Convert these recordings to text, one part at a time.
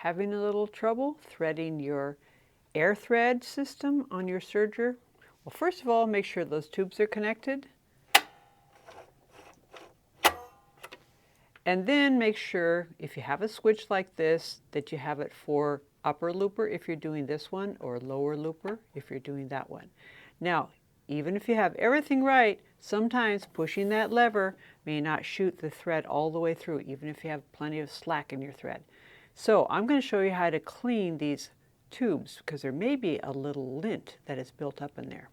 having a little trouble threading your air thread system on your serger, well, first of all, make sure those tubes are connected. And then make sure, if you have a switch like this, that you have it for upper looper if you're doing this one, or lower looper if you're doing that one. Now, even if you have everything right, sometimes pushing that lever may not shoot the thread all the way through, even if you have plenty of slack in your thread. So I'm going to show you how to clean these tubes, because there may be a little lint that is built up in there.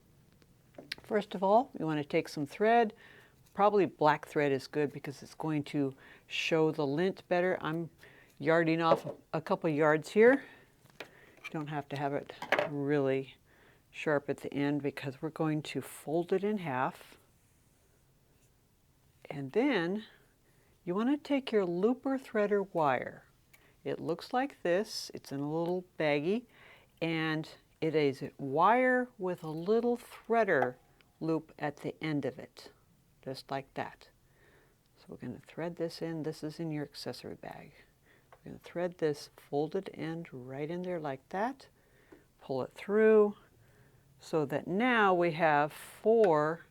First of all, you want to take some thread. Probably black thread is good because it's going to show the lint better. I'm yarding off a couple yards here. You don't have to have it really sharp at the end because we're going to fold it in half. And then you want to take your looper threader wire. It looks like this. It's in a little baggie, and it is a wire with a little threader loop at the end of it, just like that. So we're going to thread this in. This is in your accessory bag. We're going to thread this folded end right in there like that. Pull it through so that now we have 4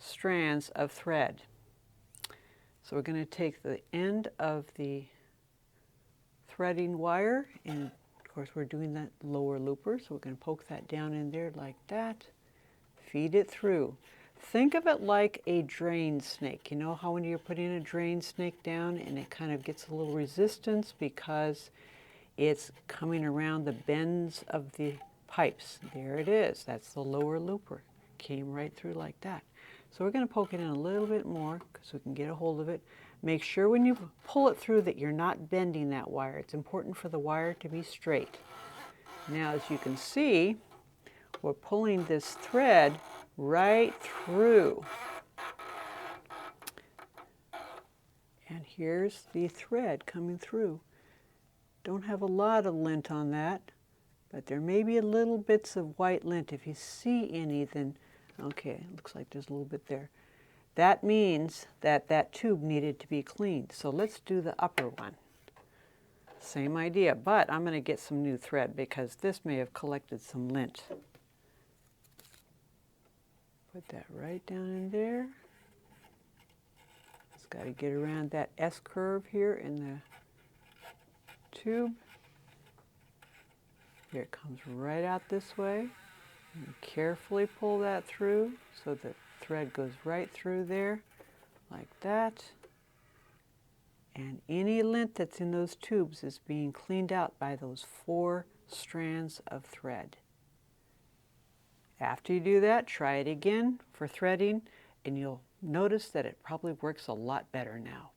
strands of thread. So we're going to take the end of the threading wire, and of course we're doing that lower looper, so we're going to poke that down in there like that. Feed it through. Think of it like a drain snake. You know how when you're putting a drain snake down and it kind of gets a little resistance because it's coming around the bends of the pipes. There it is. That's the lower looper. Came right through like that. So we're going to poke it in a little bit more so we can get a hold of it. Make sure when you pull it through that you're not bending that wire. It's important for the wire to be straight. Now, as you can see, we're pulling this thread right through. And here's the thread coming through. Don't have a lot of lint on that, but there may be a little bits of white lint. If you see any, then, okay, it looks like there's a little bit there. That means that that tube needed to be cleaned. So let's do the upper one. Same idea, but I'm going to get some new thread because this may have collected some lint. Put that right down in there. It's got to get around that S curve here in the tube. Here it comes right out this way. And carefully pull that through so the thread goes right through there like that. And any lint that's in those tubes is being cleaned out by those 4 strands of thread. After you do that, try it again for threading, and you'll notice that it probably works a lot better now.